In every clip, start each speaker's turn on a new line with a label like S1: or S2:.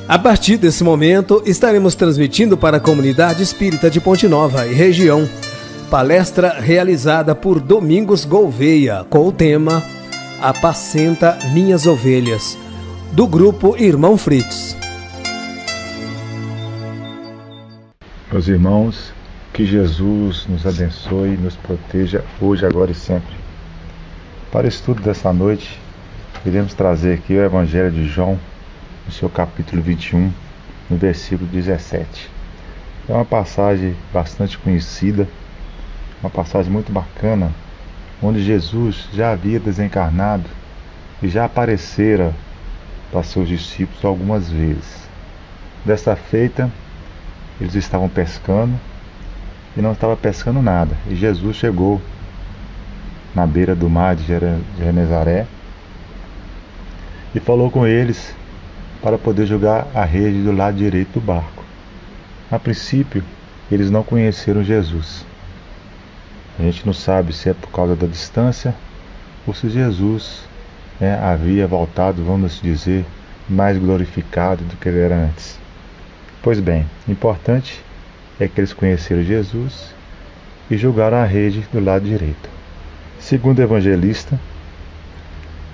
S1: A partir desse momento, estaremos transmitindo para a comunidade espírita de Ponte Nova e região, palestra realizada por Domingos Gouveia, com o tema Apacenta Minhas Ovelhas, do grupo Irmão Fritz.
S2: Meus irmãos, que Jesus nos abençoe e nos proteja hoje, agora e sempre. Para o estudo dessa noite, iremos trazer aqui o Evangelho de João, no seu capítulo 21, no versículo 17. É uma passagem bastante conhecida, uma passagem muito bacana, onde Jesus já havia desencarnado e já aparecera para seus discípulos algumas vezes. Desta feita, eles estavam pescando e não estavam pescando nada. E Jesus chegou na beira do mar de Genezaré e falou com eles para poder jogar a rede do lado direito do barco. A princípio, eles não conheceram Jesus. A gente não sabe se é por causa da distância ou se Jesus havia voltado, vamos dizer, mais glorificado do que ele era antes. Pois bem, o importante é que eles conheceram Jesus e jogaram a rede do lado direito. Segundo o evangelista,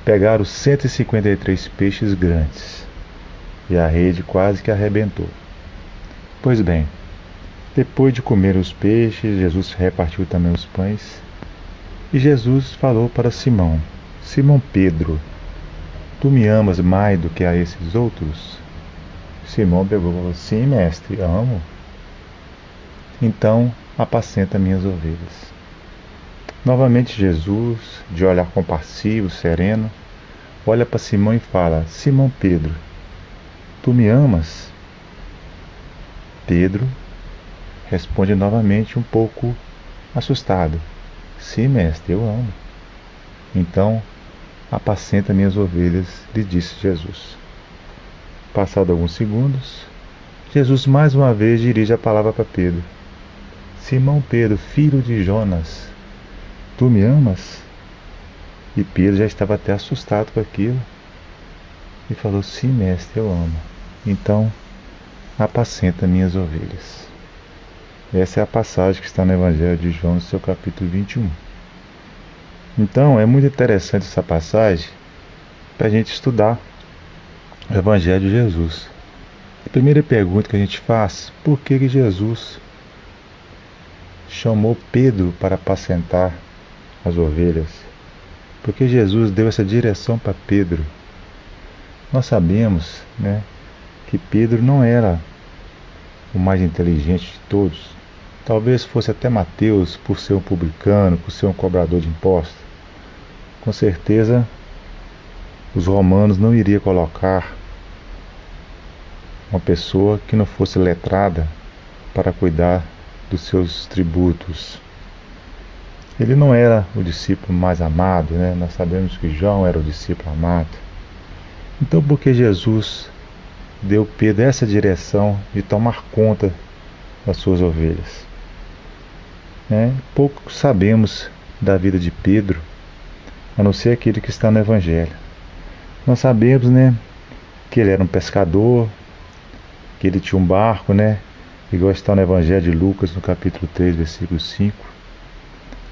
S2: pegaram 153 peixes grandes e a rede quase que arrebentou. Pois bem, depois de comer os peixes, Jesus repartiu também os pães e Jesus falou para Simão: Simão Pedro, tu me amas mais do que a esses outros? Simão pegou e falou: sim, mestre, amo. Então apacenta minhas ovelhas. Novamente Jesus, de olhar compassivo, sereno, olha para Simão e fala: Simão Pedro, tu me amas? Pedro responde novamente um pouco assustado: sim, mestre, eu amo. Então apacenta minhas ovelhas, lhe disse Jesus. Passado alguns segundos, Jesus mais uma vez dirige a palavra para Pedro: Simão Pedro, filho de Jonas, tu me amas? E Pedro já estava até assustado com aquilo e falou: sim, mestre, eu amo. Então apacenta minhas ovelhas. Essa é a passagem que está no Evangelho de João, no seu capítulo 21. Então é muito interessante essa passagem para a gente estudar o Evangelho de Jesus. A primeira pergunta que a gente faz: por que Jesus chamou Pedro para apacentar as ovelhas? Porque Jesus deu essa direção para Pedro. Nós sabemos, que Pedro não era o mais inteligente de todos. Talvez fosse até Mateus, por ser um publicano, por ser um cobrador de impostos. Com certeza, os romanos não iriam colocar uma pessoa que não fosse letrada para cuidar dos seus tributos. Ele não era o discípulo mais amado, Nós sabemos que João era o discípulo amado. Então, por que Jesus deu Pedro essa direção de tomar conta das suas ovelhas? Pouco sabemos da vida de Pedro, a não ser aquilo que está no Evangelho. Nós sabemos, que ele era um pescador, que ele tinha um barco, igual está no Evangelho de Lucas, no capítulo 3, versículo 5.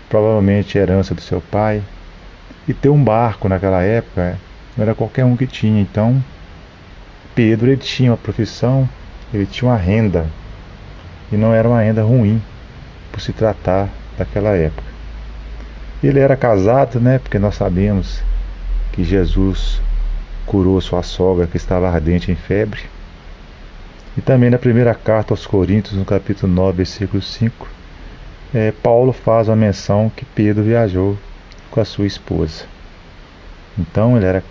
S2: Provavelmente herança do seu pai. E ter um barco naquela época não era qualquer um que tinha. Então, Pedro, ele tinha uma profissão, ele tinha uma renda. E não era uma renda ruim, por se tratar daquela época. Ele era casado, porque nós sabemos que Jesus curou sua sogra que estava ardente em febre. E também na primeira carta aos Coríntios, no capítulo 9, versículo 5, Paulo faz uma menção que Pedro viajou com a sua esposa. Então ele era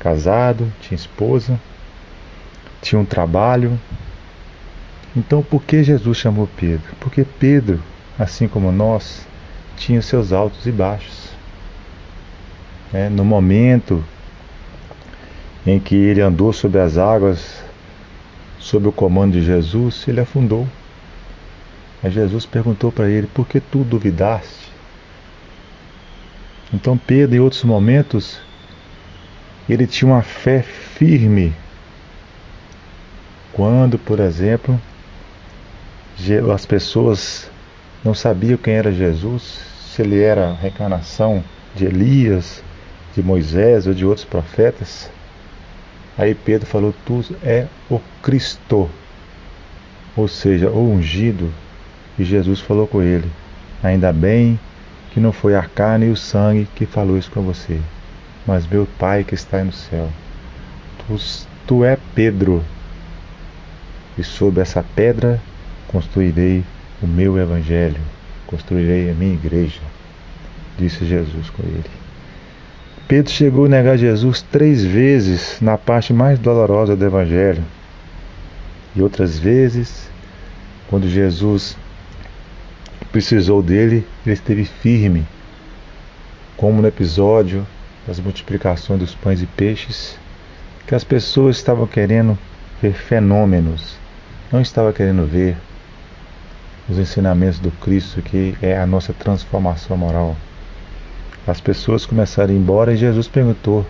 S2: casado, tinha esposa, tinha um trabalho. Então por que Jesus chamou Pedro? Porque Pedro, assim como nós, tinha seus altos e baixos. No momento em que ele andou sobre as águas, sob o comando de Jesus, ele afundou. Mas Jesus perguntou para ele: por que tu duvidaste? Então Pedro, em outros momentos, ele tinha uma fé firme Quando, por exemplo, as pessoas não sabiam quem era Jesus, se ele era a reencarnação de Elias, de Moisés ou de outros profetas. Aí Pedro falou: tu é o Cristo, ou seja, o ungido. E Jesus falou com ele: ainda bem que não foi a carne e o sangue que falou isso com você, mas meu Pai que está no céu. Tu é Pedro, e sobre essa pedra construirei o meu evangelho, construirei a minha igreja, disse Jesus com ele. Pedro chegou a negar Jesus 3 vezes na parte mais dolorosa do evangelho. E outras vezes, quando Jesus precisou dele, ele esteve firme, como no episódio das multiplicações dos pães e peixes, que as pessoas estavam querendo ver fenômenos, não estavam querendo ver os ensinamentos do Cristo, que é a nossa transformação moral. As pessoas começaram a ir embora e Jesus perguntou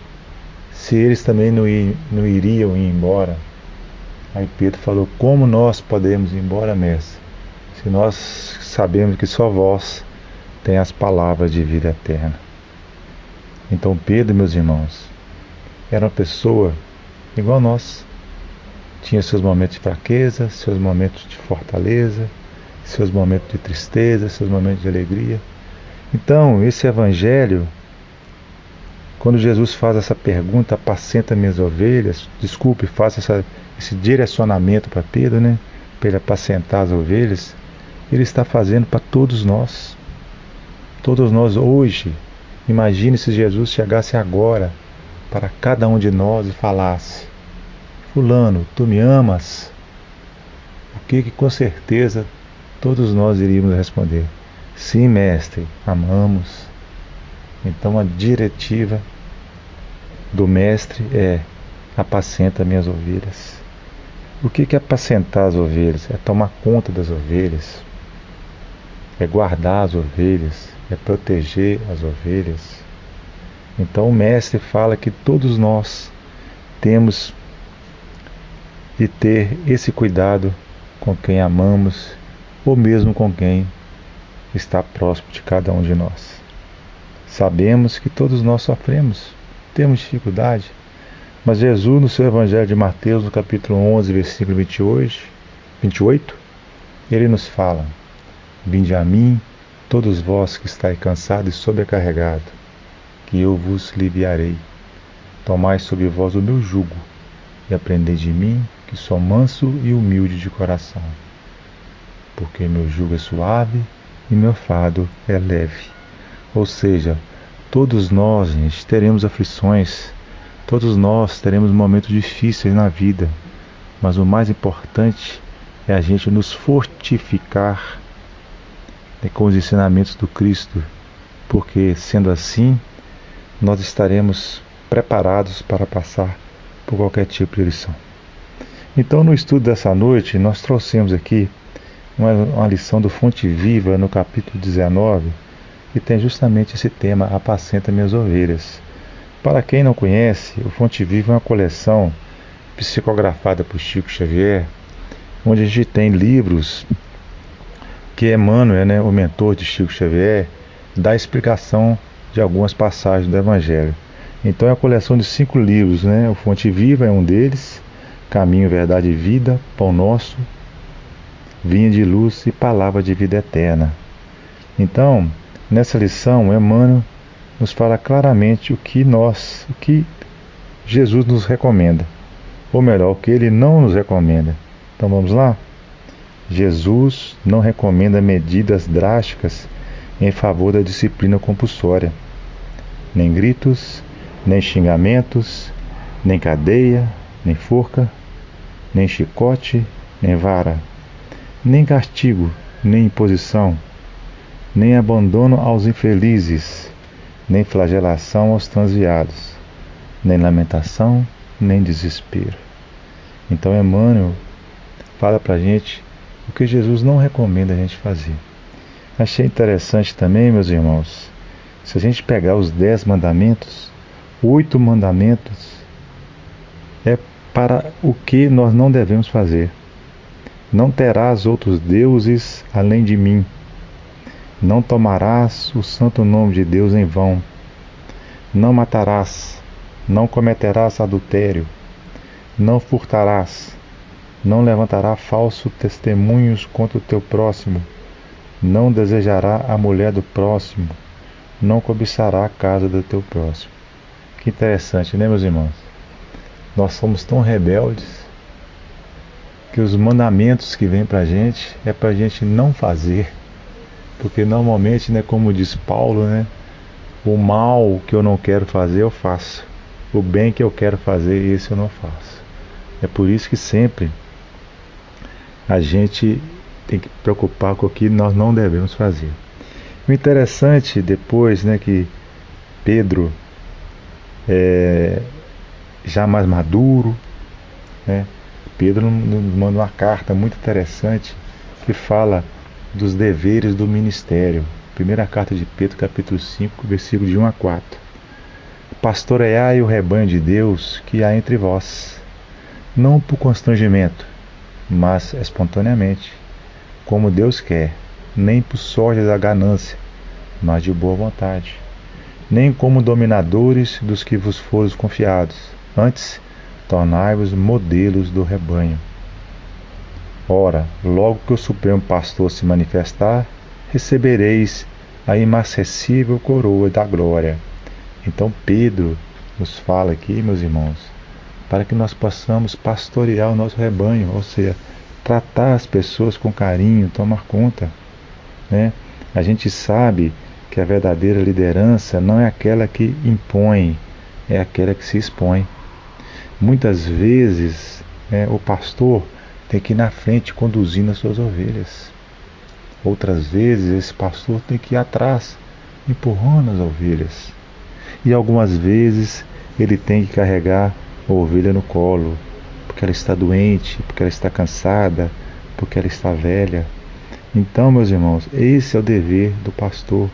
S2: se eles também não iriam ir embora. Aí Pedro falou: como nós podemos ir embora, mestre, se nós sabemos que só vós tem as palavras de vida eterna? Então Pedro, meus irmãos, era uma pessoa igual a nós. Tinha seus momentos de fraqueza, seus momentos de fortaleza, seus momentos de tristeza, seus momentos de alegria. Então, esse evangelho, quando Jesus faz essa pergunta: apacenta minhas ovelhas, faz esse direcionamento para Pedro, né? Para ele apacentar as ovelhas, ele está fazendo para todos nós. Todos nós hoje. Imagine se Jesus chegasse agora para cada um de nós e falasse: fulano, tu me amas? O que com certeza todos nós iríamos responder: sim, mestre, amamos. Então a diretiva do mestre é: apacenta minhas ovelhas. O que é apacentar as ovelhas? É tomar conta das ovelhas, é guardar as ovelhas, é proteger as ovelhas. Então o mestre fala que todos nós temos de ter esse cuidado com quem amamos, ou mesmo com quem está próximo de cada um de nós. Sabemos que todos nós sofremos, temos dificuldade, mas Jesus, no seu Evangelho de Mateus, no capítulo 11, versículo 28, ele nos fala: vinde a mim, todos vós que estáis cansados e sobrecarregados, que eu vos aliviarei. Tomai sobre vós o meu jugo e aprendei de mim, que sou manso e humilde de coração, porque meu jugo é suave e meu fardo é leve. Ou seja, todos nós, gente, teremos aflições, todos nós teremos momentos difíceis na vida, mas o mais importante é a gente nos fortificar com os ensinamentos do Cristo, porque sendo assim, nós estaremos preparados para passar por qualquer tipo de lição. Então, no estudo dessa noite, nós trouxemos aqui uma lição do Fonte Viva, no capítulo 19, que tem justamente esse tema: apacenta minhas ovelhas. Para quem não conhece, o Fonte Viva é uma coleção psicografada por Chico Xavier, onde a gente tem livros que Emmanuel, o mentor de Chico Xavier, dá explicação de algumas passagens do Evangelho. Então é a coleção de 5 livros, O Fonte Viva é um deles: Caminho, Verdade e Vida, Pão Nosso, Vinha de Luz e Palavra de Vida Eterna. Então, nessa lição, Emmanuel nos fala claramente o que Jesus nos recomenda, ou melhor, o que ele não nos recomenda. Então vamos lá? Jesus não recomenda medidas drásticas em favor da disciplina compulsória, nem gritos, nem xingamentos, nem cadeia, nem forca, nem chicote, nem vara, nem castigo, nem imposição, nem abandono aos infelizes, nem flagelação aos transviados, nem lamentação, nem desespero. Então Emmanuel fala para a gente o que Jesus não recomenda a gente fazer. Achei interessante também, meus irmãos, se a gente pegar os 10 mandamentos, 8 mandamentos é para o que nós não devemos fazer. Não terás outros deuses além de mim. Não tomarás o santo nome de Deus em vão. Não matarás. Não cometerás adultério. Não furtarás. Não levantará falso testemunhos contra o teu próximo. Não desejará a mulher do próximo. Não cobiçará a casa do teu próximo. Que interessante, né, meus irmãos? Nós somos tão rebeldes que os mandamentos que vêm para a gente é para a gente não fazer. Porque normalmente, né, como diz Paulo, né, o mal que eu não quero fazer eu faço. O bem que eu quero fazer, esse eu não faço. É por isso que sempre a gente tem que preocupar com o que nós não devemos fazer. O interessante depois, né, que Pedro, já mais maduro, né, Pedro nos manda uma carta muito interessante que fala dos deveres do ministério. Primeira carta de Pedro, capítulo 5, versículo de 1 a 4. Pastoreai o rebanho de Deus que há entre vós, não por constrangimento, mas espontaneamente, como Deus quer, nem por sorte da ganância, mas de boa vontade, nem como dominadores dos que vos foram confiados, antes tornai-vos modelos do rebanho. Ora, logo que o Supremo Pastor se manifestar, recebereis a inacessível coroa da glória. Então Pedro nos fala aqui, meus irmãos, para que nós possamos pastorear o nosso rebanho, ou seja, tratar as pessoas com carinho, tomar conta, né? A gente sabe que a verdadeira liderança não é aquela que impõe, é aquela que se expõe. Muitas vezes, o pastor tem que ir na frente conduzindo as suas ovelhas. Outras vezes esse pastor tem que ir atrás, empurrando as ovelhas. E algumas vezes ele tem que carregar a ovelha no colo, porque ela está doente, porque ela está cansada, porque ela está velha. Então, meus irmãos, esse é o dever do pastor,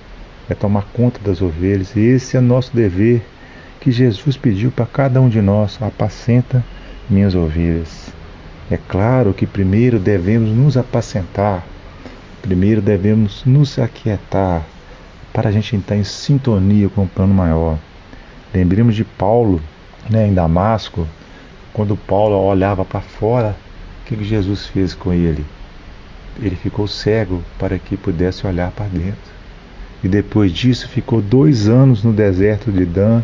S2: é tomar conta das ovelhas. E esse é o nosso dever que Jesus pediu para cada um de nós: apacenta minhas ovelhas. É claro que primeiro devemos nos apacentar, primeiro devemos nos aquietar, para a gente entrar em sintonia com o plano maior. Lembremos de Paulo, né, em Damasco, quando Paulo olhava para fora, o que Jesus fez com ele? Ele ficou cego para que pudesse olhar para dentro. E depois disso ficou 2 anos no deserto de Dan,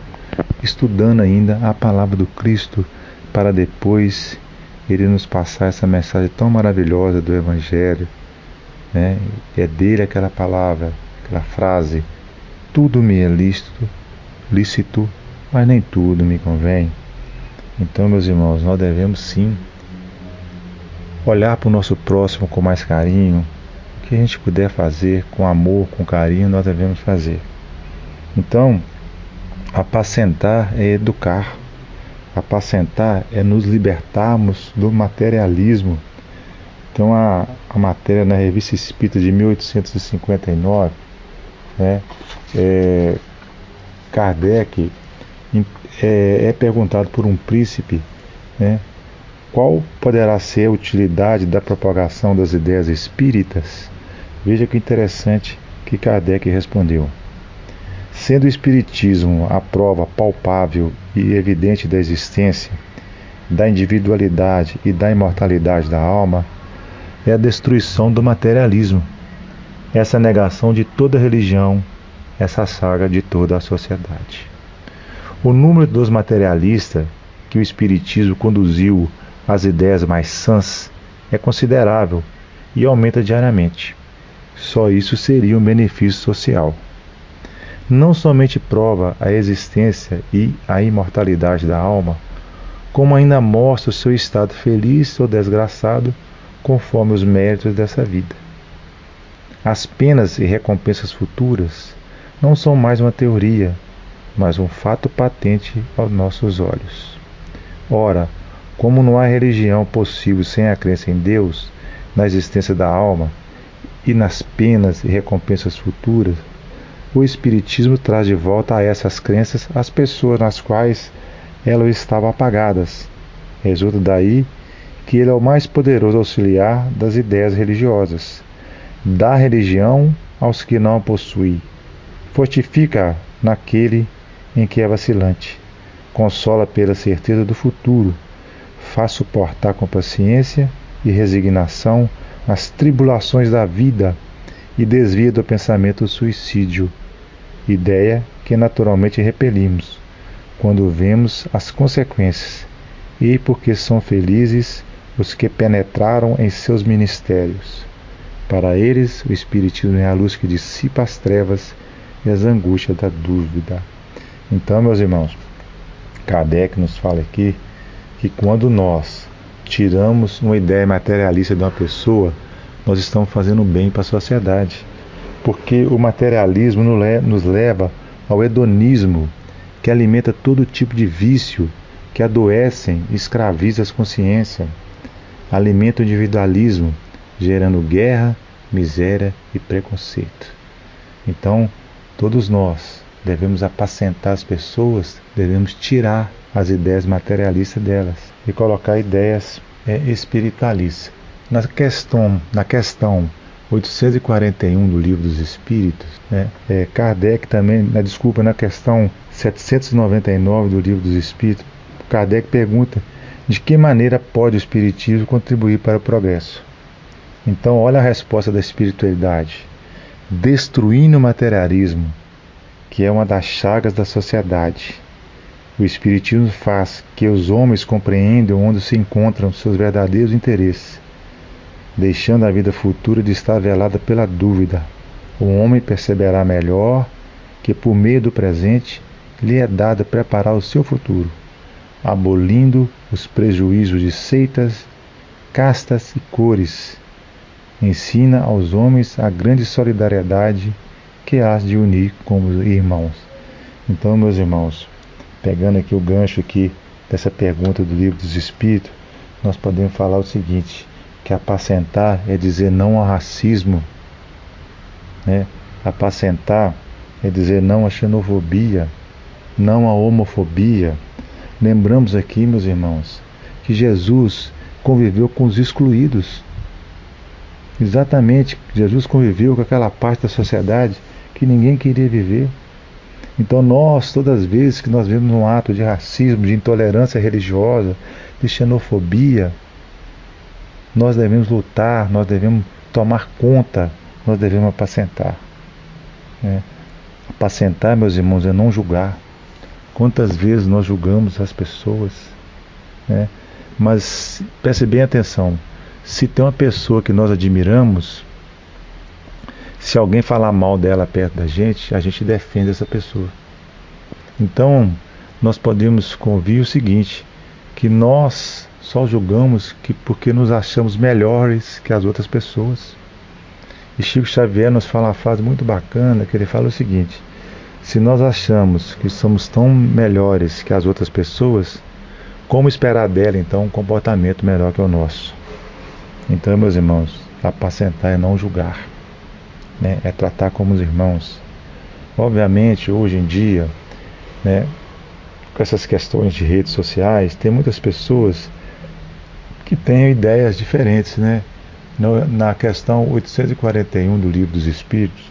S2: estudando ainda a palavra do Cristo, para depois ele nos passar essa mensagem tão maravilhosa do Evangelho, né? É dele aquela palavra, aquela frase: tudo me é lícito, mas nem tudo me convém. Então, meus irmãos, nós devemos sim olhar para o nosso próximo com mais carinho. O que a gente puder fazer com amor, com carinho, nós devemos fazer. Então, apacentar é educar. Apacentar é nos libertarmos do materialismo. Então, a matéria na Revista Espírita de 1859, né, Kardec é perguntado por um príncipe, né, qual poderá ser a utilidade da propagação das ideias espíritas. Veja que interessante que Kardec respondeu: sendo o espiritismo a prova palpável e evidente da existência, da individualidade e da imortalidade da alma, é a destruição do materialismo, essa negação de toda religião, essa saga de toda a sociedade. O número dos materialistas que o espiritismo conduziu às ideias mais sãs é considerável e aumenta diariamente. Só isso seria um benefício social. Não somente prova a existência e a imortalidade da alma, como ainda mostra o seu estado feliz ou desgraçado conforme os méritos dessa vida. As penas e recompensas futuras não são mais uma teoria, mas um fato patente aos nossos olhos. Ora, como não há religião possível sem a crença em Deus, na existência da alma e nas penas e recompensas futuras, o Espiritismo traz de volta a essas crenças as pessoas nas quais elas estavam apagadas. Resulta daí que ele é o mais poderoso auxiliar das ideias religiosas. Dá religião aos que não a possuem. Fortifica naquele em que é vacilante. Consola pela certeza do futuro. Faz suportar com paciência e resignação as tribulações da vida e desvia do pensamento o suicídio, ideia que naturalmente repelimos quando vemos as consequências, e porque são felizes os que penetraram em seus ministérios. Para eles, o Espiritismo é a luz que dissipa as trevas e as angústias da dúvida. Então, meus irmãos, Kardec nos fala aqui que quando nós tiramos uma ideia materialista de uma pessoa, nós estamos fazendo bem para a sociedade. Porque o materialismo nos leva ao hedonismo, que alimenta todo tipo de vício, que adoecem e escravizam as consciências. Alimenta o individualismo, gerando guerra, miséria e preconceito. Então, todos nós devemos apacentar as pessoas, devemos tirar as ideias materialistas delas e colocar ideias espiritualistas. Na questão 841 do Livro dos Espíritos, Kardec também, na questão 799 do Livro dos Espíritos, Kardec pergunta de que maneira pode o Espiritismo contribuir para o progresso. Então, olha a resposta da espiritualidade: destruindo o materialismo, que é uma das chagas da sociedade. O Espiritismo faz que os homens compreendam onde se encontram seus verdadeiros interesses, deixando a vida futura de estar velada pela dúvida. O homem perceberá melhor que, por meio do presente, lhe é dado preparar o seu futuro, abolindo os prejuízos de seitas, castas e cores. Ensina aos homens a grande solidariedade que há de unir como irmãos. Então, meus irmãos, pegando aqui o gancho aqui dessa pergunta do Livro dos Espíritos, nós podemos falar o seguinte: que apacentar é dizer não ao racismo, Apacentar é dizer não à xenofobia, não à homofobia. Lembramos aqui, meus irmãos, que Jesus conviveu com os excluídos. Exatamente, Jesus conviveu com aquela parte da sociedade que ninguém queria viver. Então nós, todas as vezes que nós vemos um ato de racismo, de intolerância religiosa, de xenofobia, nós devemos lutar, nós devemos tomar conta, nós devemos apacentar. Apacentar, meus irmãos, é não julgar. Quantas vezes nós julgamos as pessoas, Mas preste bem atenção: se tem uma pessoa que nós admiramos, se alguém falar mal dela perto da gente, a gente defende essa pessoa. Então, nós podemos convir o seguinte, que nós só julgamos porque nos achamos melhores que as outras pessoas. E Chico Xavier nos fala uma frase muito bacana, que ele fala o seguinte: se nós achamos que somos tão melhores que as outras pessoas, como esperar dela então um comportamento melhor que o nosso? Então, meus irmãos, apacentar é não julgar, é tratar como os irmãos. Obviamente, hoje em dia, com essas questões de redes sociais, tem muitas pessoas que têm ideias diferentes, Na questão 841 do Livro dos Espíritos,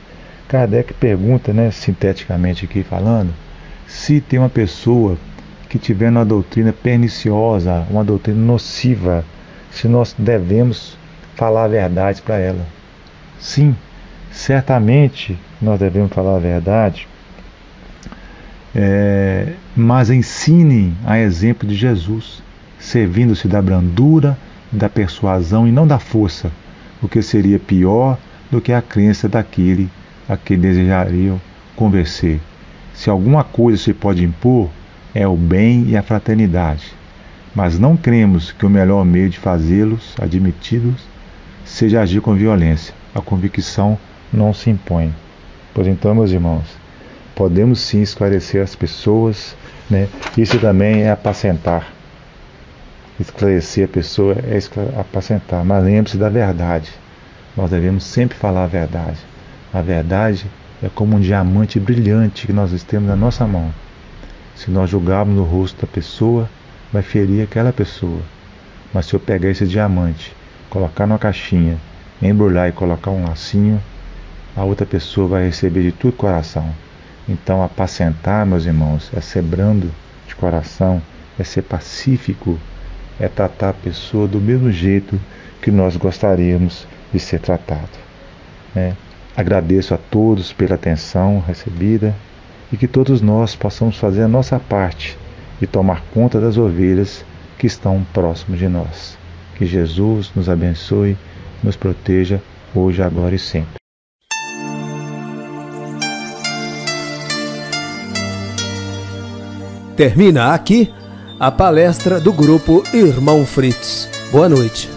S2: Kardec pergunta, sinteticamente aqui falando, se tem uma pessoa que tiver uma doutrina perniciosa, uma doutrina nociva, se nós devemos falar a verdade para ela. Sim, certamente nós devemos falar a verdade, mas ensinem a exemplo de Jesus, servindo-se da brandura, da persuasão e não da força, o que seria pior do que a crença daquele a que desejariam convencer. Se alguma coisa se pode impor, é o bem e a fraternidade, mas não cremos que o melhor meio de fazê-los admitidos seja agir com violência. A convicção não se impõe. Pois então, meus irmãos, podemos sim esclarecer as pessoas, Isso também é apacentar. Esclarecer a pessoa é apacentar, mas lembre-se da verdade. Nós devemos sempre falar a verdade. A verdade é como um diamante brilhante que nós temos na nossa mão. Se nós julgarmos no rosto da pessoa, vai ferir aquela pessoa. Mas se eu pegar esse diamante, colocar numa caixinha, embrulhar e colocar um lacinho, a outra pessoa vai receber de todo coração. Então, apacentar, meus irmãos, é ser brando de coração, é ser pacífico, é tratar a pessoa do mesmo jeito que nós gostaríamos de ser tratado. Agradeço a todos pela atenção recebida e que todos nós possamos fazer a nossa parte de tomar conta das ovelhas que estão próximos de nós. Que Jesus nos abençoe, nos proteja hoje, agora e sempre.
S1: Termina aqui a palestra do grupo Irmão Fritz. Boa noite.